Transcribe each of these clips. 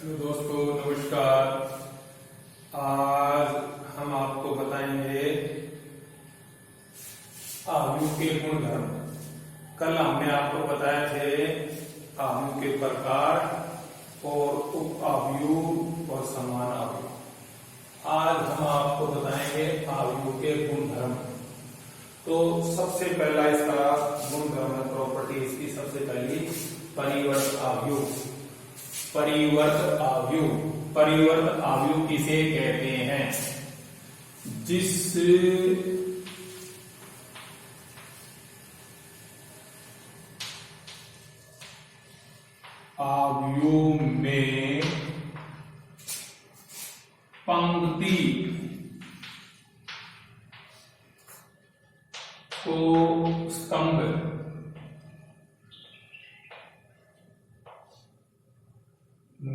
Hello दोस्तों, नमस्कार। आज हम आपको बताएंगे आयु के गुणधर्म। कल हमने आपको बताए थे आयु के प्रकार और उप आयु और समान आयु। आज हम आपको बताएंगे आयु के गुणधर्म। तो सबसे पहला इसका गुणधर्म है, प्रॉपर्टी इसकी सबसे पहली परिवर्त आयु। परिवर्त आयु, परिवर्त आयु किसे कहते हैं? जिस आयु में पंक्ति को स्तंभ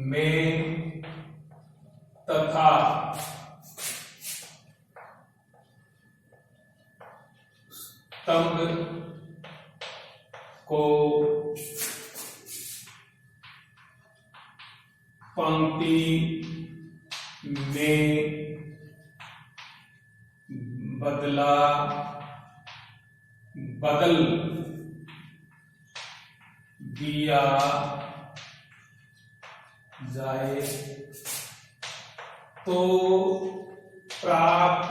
में तथा स्तंभ को पंक्ति में बदल दिया जाए तो प्राप्त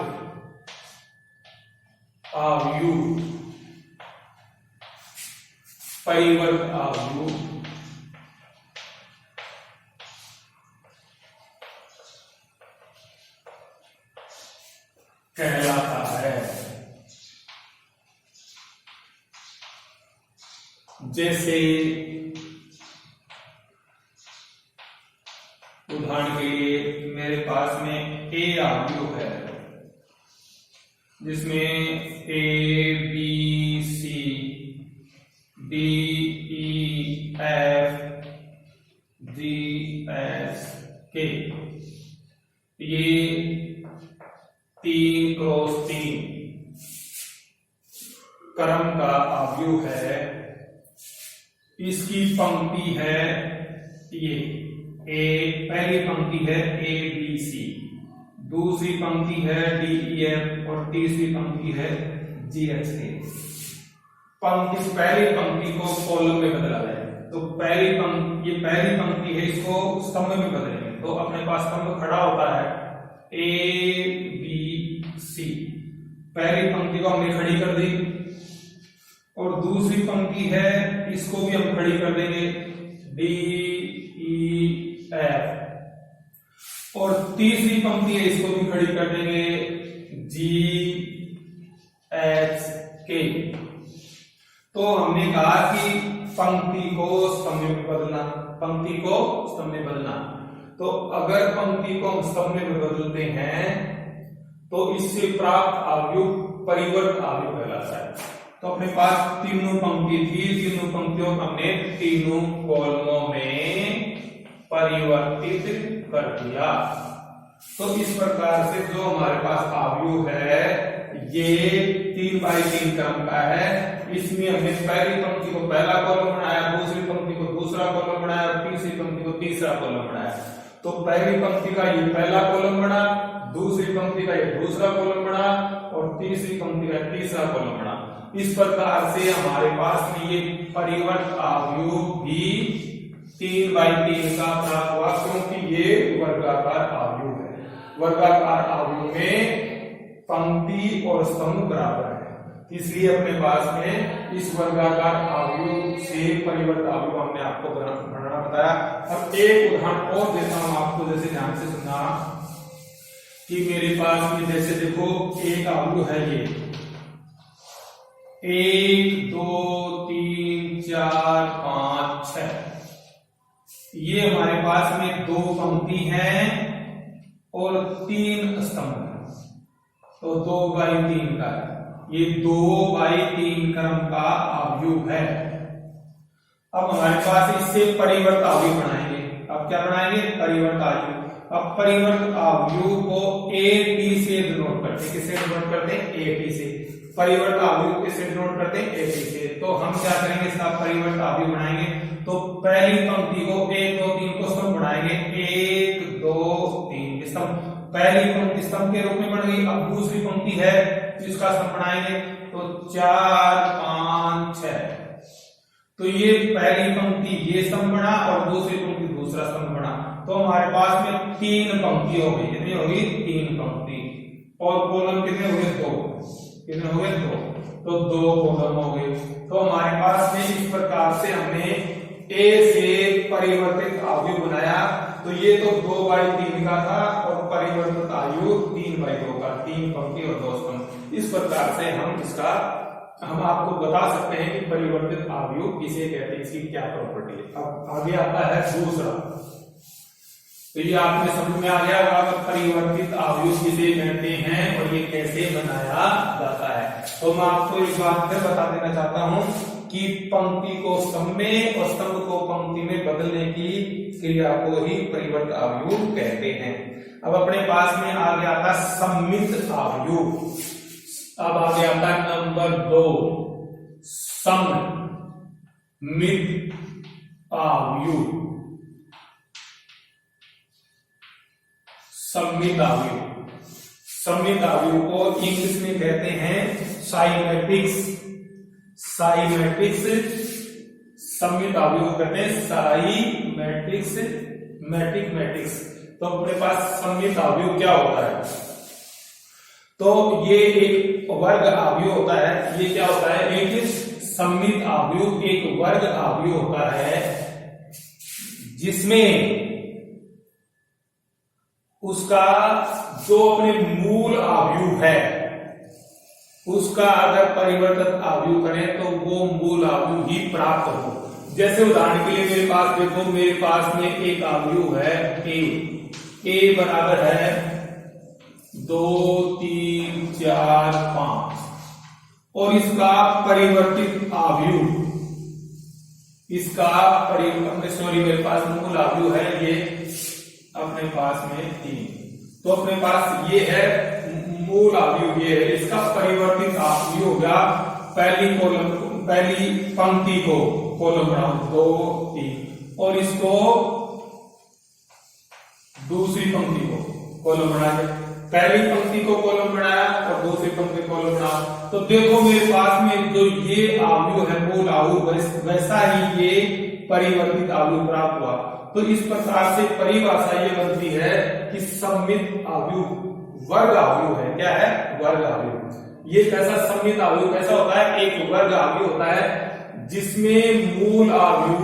आयु परिवर्त आयु कहलाता है। जैसे उदाहरण के लिए मेरे पास में ए आयु है, जिसमें A B C D E F G H K, ये 3x3 क्रम का आयु है। इसकी पंक्ति है ये पहली पंक्ति है ए बी सी, दूसरी पंक्ति है डी ई एफ और तीसरी पंक्ति है जी एच के। पहली पंक्ति को कॉलम में बदला जाए तो पहली पंक्ति है, इसको स्तंभ में बदलेंगे तो अपने पास स्तंभ खड़ा होता है ए बी सी। पहली पंक्ति को हमने खड़ी कर दी और दूसरी पंक्ति है, इसको भी हम खड़ी कर देंगे डी ई एफ, और तीसरी पंक्ति है, इसको भी खड़ी कर देंगे जी एच के। तो हमने कहा कि पंक्ति को स्तंभ में बदलना, तो अगर पंक्ति को हम स्तंभ में बदलते हैं तो इससे प्राप्त आयु परिवर्त आयु कहलाता है। तो अपने पास तीनों पंक्ति थी, तीनों पंक्तियों को हमने तीनों कॉलमों में परिवर्तित कर दिया। तो इस प्रकार से जो हमारे पास आयु है ये 3x3 क्रम का है। इसमें हमने पहली पंक्ति को पहला कॉलम बनाया, दूसरी पंक्ति को दूसरा कॉलम बनाया और तीसरी पंक्ति को तीसरा कॉलम बनाया। तो पहली पंक्ति का ये पहला कॉलम बना, दूसरी पंक्ति का ये दूसरा कॉलम बना और तीसरी पंक्ति का तीसरा कॉलम बना। इस प्रकार से हमारे पास में ये परिवर्त आयु भी 3x3 का प्राप्त हुआ, क्योंकि ये वर्गाकार आयु है। वर्गाकार आयु में पंक्ति और स्तंभ बराबर है, इसलिए अपने पास में इस वर्गाकार आयु से परिवर्त आयु हमने आपको गणना बताया। अब एक उदाहरण और देता हूं आपको, जैसे ध्यान से सुनना कि मेरे पास में जैसे देखो एक आयु है ये 1 2 3 4 5 6, ये हमारे पास में 2 पंक्ति हैं और 3 स्तंभ है, तो 2x3 का ये 2x3 क्रम का आयु है। अब हमारे पास इससे परिवर्त आयु बनाएंगे। अब क्या बनाएंगे? परिवर्त आयु। अब परिवर्तित अवयव को AT से डिनोट करते हैं। किससे डिनोट करते हैं? AT से। परिवर्तित अवयव किससे डिनोट करते हैं? AT से। तो हम क्या करेंगे, इसका परिवर्तित अवयव बनाएंगे। तो पहली पंक्ति को 1 2 3 को स्तंभ बनाएंगे, 1 2 3 स्तंभ। पहली पंक्ति स्तंभ के रूप में बन गई। अब दूसरी पंक्ति है तो इसका स्तंभ बनाएंगे, तो 4 5 6। तो ये पहली पंक्ति ये स्तंभ बना और दूसरी पंक्ति दूसरा स्तंभ बना। तो हमारे पास में 3 पंक्ति हो गई। कितनी होगी? 3 पंक्ति। और कॉलम कितने हो गए? 2। कितने हो गए? 2। तो 2 कॉलम हो गए। तो हमारे पास में इस प्रकार से हमने A से परिवर्तित अवयव बनाया। तो ये तो 2/3 का था और परिवर्तित अवयव 3/2 का, 3 पंक्ति और 2 स्तंभ। इस प्रकार से हम आपको बता सकते हैं कि परिवर्तित अवयव किसे कहते हैं, इसकी क्या प्रॉपर्टी है। अब आगे आता है दूसरा। तो ये आपने समझ में आ गया होगा परिवर्तित अवयव किसे कहते हैं और ये कैसे बनाया जाता है। तो मैं आपको एक बात फिर बता देना चाहता हूं कि पंक्ति को स्तंभ में और स्तंभ को पंक्ति में बदलने की क्रिया को ही परिवर्तित अवयव कहते हैं। अब अपने पास में आ गया था सम्मित अवयव। अब आ गया था नंबर 2 सम्मित अवयव। सम्मित अवयव, सम्मित अवयव को इंग्लिश में कहते हैं साइमेटिक्स। साइमेटिक्स सम्मित अवयव कहते हैं साइमेटिक्स, मैटिक्स। तो अपने पास सम्मित अवयव क्या होता है? तो ये एक वर्ग अवयव होता है। ये क्या होता है? एक सम्मित अवयव एक वर्ग अवयव होता है जिसमें उसका जो अपने मूल अवयव है उसका अगर परिवर्तित अवयव करें तो वो मूल अवयव ही प्राप्त हो। जैसे उदाहरण के लिए मेरे पास देखो, मेरे पास में एक अवयव है A बराबर है 2 3 4 5 और इसका परिवर्तित अवयव, मेरे पास मूल अवयव है ये अपने पास में 3। तो अपने पास ये है मूल अवयव, ये है। इसका परिवर्तित अवयव होगा पहली पंक्ति को कॉलम बनाओ 2 3 और इसको दूसरी पंक्ति को कॉलम बनाया। पहली पंक्ति को कॉलम बनाया और दूसरी पंक्ति को कॉलम बनाया। तो देखो मेरे पास में जो ये अवयव है मूल अवयव वैसा ही ये परिवर्तित अवयव प्राप्त हुआ। तो इस प्रकार से परिभाषा ये बनती है कि सम्मित अवयव वर्ग अवयव है। क्या है? वर्ग अवयव। ये कैसा सम्मित अवयव कैसा होता है? एक वर्ग अवयव होता है जिसमें मूल अवयव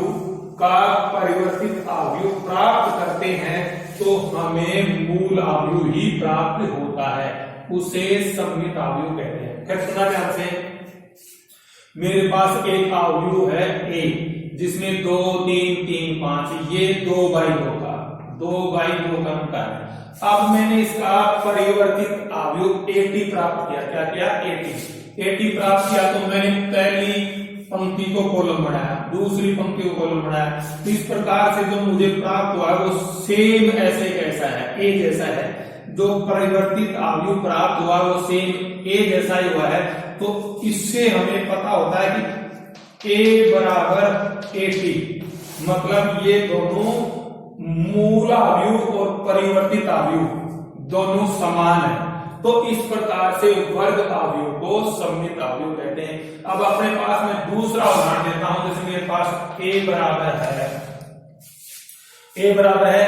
का परिवर्तित अवयव प्राप्त करते हैं तो हमें मूल अवयव ही प्राप्त होता है, उसे सम्मित अवयव कहते हैं। फिर सुना ध्यान से, मेरे पास एक अवयव है A जिसमें 2 3 3 5 ये 2/2 का 2/2 का अंतर है। अब मैंने इसका परिवर्तित अवयव AT प्राप्त किया। क्या किया? AT प्राप्त किया। तो मैंने पहली पंक्ति को कॉलम बनाया, दूसरी पंक्ति को कॉलम बनाया। तो इस प्रकार से जो मुझे प्राप्त हुआ वो सेम ऐसे कैसा है? A जैसा है। जो परिवर्तित अवयव प्राप्त हुआ वो सेम A जैसा ही हुआ है। तो इससे हमें पता होता है कि A बराबर AT, मतलब ये दोनों मूल अवयव और परिवर्तित अवयव दोनों समान है। तो इस प्रकार से वर्ग अवयव को सम्मित अवयव कहते हैं। अब अपने पास में दूसरा उदाहरण देता हूं। जैसे मेरे पास A बराबर है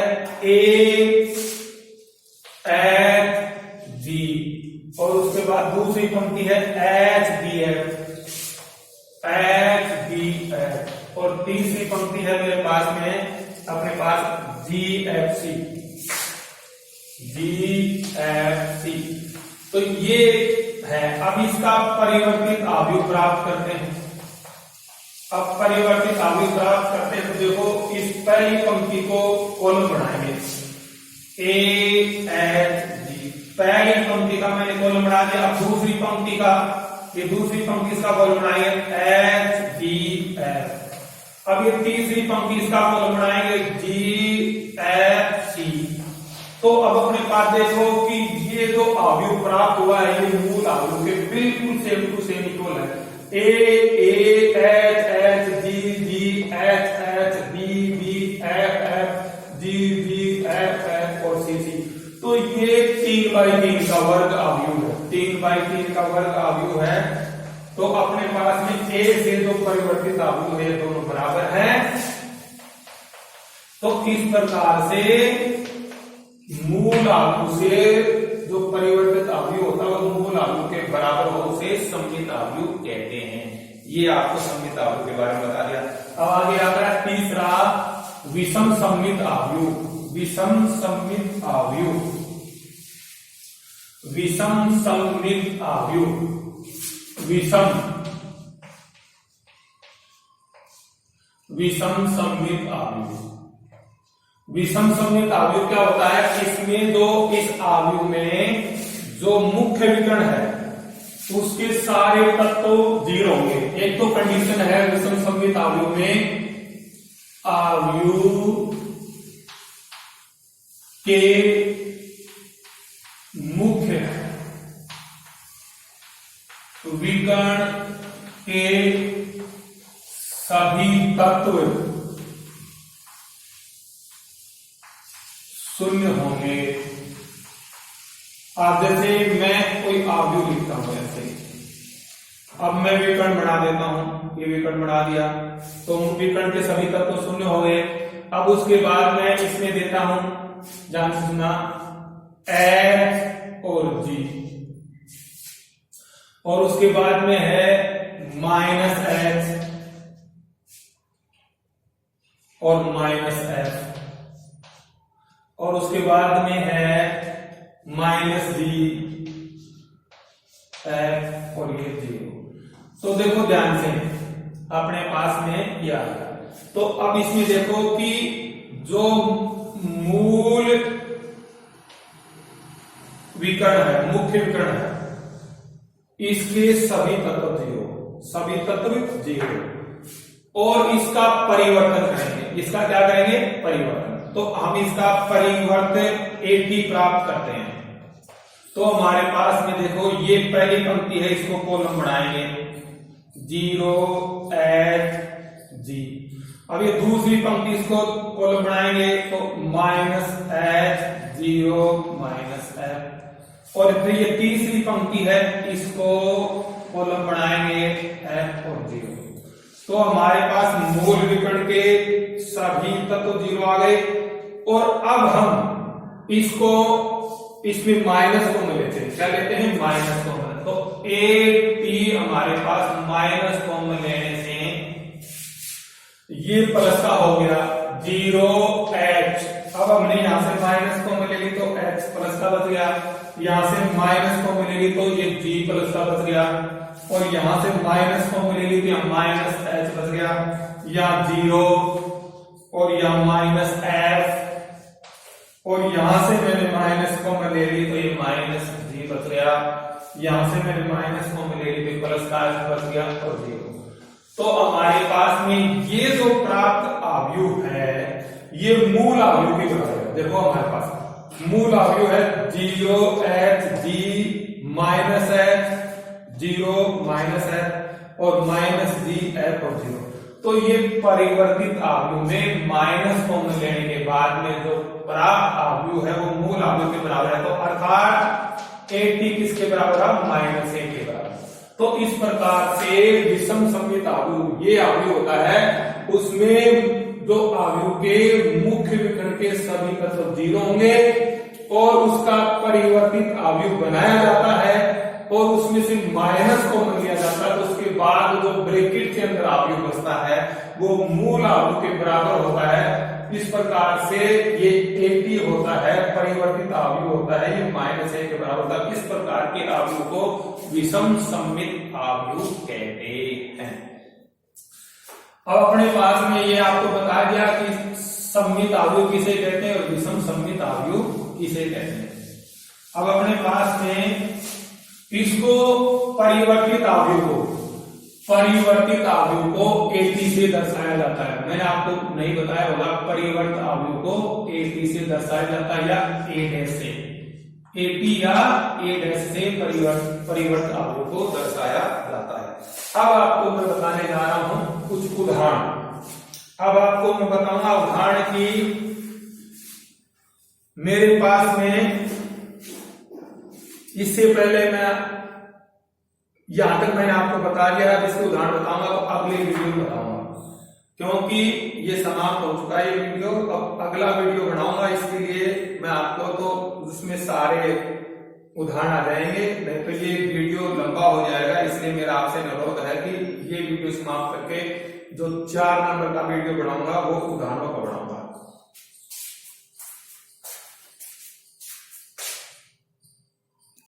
AHG और उसके बाद दूसरी पंक्ति है HDF और तीसरी पंक्ति है मेरे पास में अपने पास GFC। तो ये है। अब इसका परिवर्तित अवयव प्राप्त करते हैं। अब परिवर्तित अवयव प्राप्त करते हैं तो देखो इस पहली पंक्ति को कॉलम बनाएंगे AHG। पहली पंक्ति का मैंने कॉलम बना दिया। अब दूसरी पंक्ति का, ये दूसरी पंक्ति इसका कॉलम बनाएंगे HDF। अब ये तीसरी पंक्ति इसका कॉलम बनाएंगे GFC तो अब अपने पास देखो कि ये जो अवयव प्राप्त हुआ है ये मूल अवयव के बिल्कुल सेम टू सेम इक्वल है। A H H G H H B F G F और सी। तो ये 3/3 का वर्ग अवयव है, 3/3 का वर्ग अवयव है। तो अपने पास में ए से जो परिवर्तित अवयव है दोनों बराबर हैं। तो इस प्रकार से मूल अवयव से जो परिवर्तित अवयव होता है वो मूल अवयव के बराबर हो उसे सममित अवयव कहते हैं। ये आपको सममित अवयव के बारे में बता दिया। अब आगे आता है तीसरा विषम सममित अवयव। विषम सममित अवयव, विषम सममित अवयव, विषम सममित अवयव। विषम सममित अवयव क्या होता है? इसमें जो इस अवयव में जो मुख्य विकर्ण है उसके सारे तत्व 0 होंगे। एक तो कंडीशन है विषम सममित अवयव में अवयव के मुख्य विकर्ण के सभी तत्व 0 होंगे। अब जैसे मैं कोई अवयव लिखता हूं ऐसे, अब मैं विकर्ण बना देता हूं, ये विकर्ण बना दिया तो विकर्ण के सभी तत्व 0 हो गए। अब उसके बाद मैं इसमें देता हूं, ध्यान से सुनना, एच और जी, और उसके बाद में है माइनस एच और माइनस एफ, और उसके बाद में है माइनस जी एफ और ये 0। तो देखो ध्यान से अपने पास में यह आ गया। तो अब इसमें देखो कि जो मूल विकर्ण है, मुख्य विकर्ण है, इसके सभी तत्व 0, सभी तत्व 0, और इसका परिवर्तन करेंगे। इसका क्या करेंगे? परिवर्तन। तो हम इसका परिवर्तन AT प्राप्त करते हैं। तो हमारे पास में देखो ये पहली पंक्ति है, इसको कॉलम बनाएंगे 0 H G। अब ये दूसरी पंक्ति इसको कॉलम बनाएंगे तो माइनस H 0 माइनस F, और फिर ये तीसरी पंक्ति है इसको कॉलम बनाएंगे F और 0। तो हमारे पास मूल विकर्ण के सभी तत्व 0 आ गए। और अब हम इसको इसमें माइनस कॉमन लेते हैं। क्या लेते हैं? Minus common. तो AT हमारे पास माइनस कॉमन लेने से ये प्लस का हो गया 0H। अब हमने यहां से माइनस कॉमन ले ली तो H प्लस का बच गया, यहां से माइनस कॉमन ले ली तो ये G प्लस का बच गया, और यहां से माइनस कॉमन ले ली तो यहां माइनस H बच गया, यहां 0 और यहां माइनस F, और यहां से मैंने माइनस कॉमन ले ली तो ये माइनस G बच गया, यहां से मैंने माइनस कॉमन ले ली तो प्लस का F बच गया और 0। तो हमारे पास में ये जो प्राप्त अवयव है ये मूल अवयव की तरह है। देखो हमारे पास मूल अवयव है 0H G minus H 0 minus F और माइनस G F और 0। तो ये परिवर्तित अवयव में माइनस कॉमन लेने के बाद में जो प्राप्त अवयव है वो मूल अवयव के बराबर है। तो अर्थात AT किसके बराबर है? माइनस A के बराबर। तो इस प्रकार से विषम सममित अवयव ये अवयव होता है उसमें जो अवयव के मुख्य विकर्ण के सभी तत्व 0 होंगे और उसका परिवर्तित अवयव बनाया जाता है और उसमें से माइनस कॉमन लिया जाता है। तो उसके बाद जो ब्रैकेट के अंदर अवयव बचता है वो मूल अवयव के बराबर होता है। इस प्रकार से ये AT होता है, परिवर्तित अवयव होता है, ये माइनस A के बराबर होता है। इस प्रकार के अवयव को विषम सममित अवयव कहते हैं। अब अपने पास में ये आपको बता दिया कि सममित अवयव किसे कहते हैं और विषम सममित अवयव किसे कहते हैं। अब अपने पास में इसको परिवर्तित अवयव को परिवर्तित अवयव को एटी से दर्शाया जाता है। मैंने आपको नहीं बताया होगा, परिवर्तित अवयव को एटी से दर्शाया जाता है या ए डैश से, एटी या ए डैश से परिवर्तित अवयव को दर्शाया जाता है। अब आपको मैं बताने जा रहा हूं कुछ उदाहरण। अब आपको मैं बताऊंगा उदाहरण की मेरे पास में, इससे पहले मैं यहां तक मैंने आपको बता दिया है, इसको उदाहरण बताऊंगा तो अगले वीडियो में बताऊंगा, क्योंकि ये समाप्त हो चुका है ये वीडियो। अब अगला वीडियो बनाऊंगा, इसके लिए मैं आपको तो उसमें सारे उदाहरण आ जाएंगे, नहीं तो ये वीडियो लंबा हो जाएगा। इसलिए मेरा आपसे अनुरोध है कि ये वीडियो समाप्त करके जो 4 नंबर का वीडियो बनाऊंगा वो उदाहरणों का बनाऊंगा।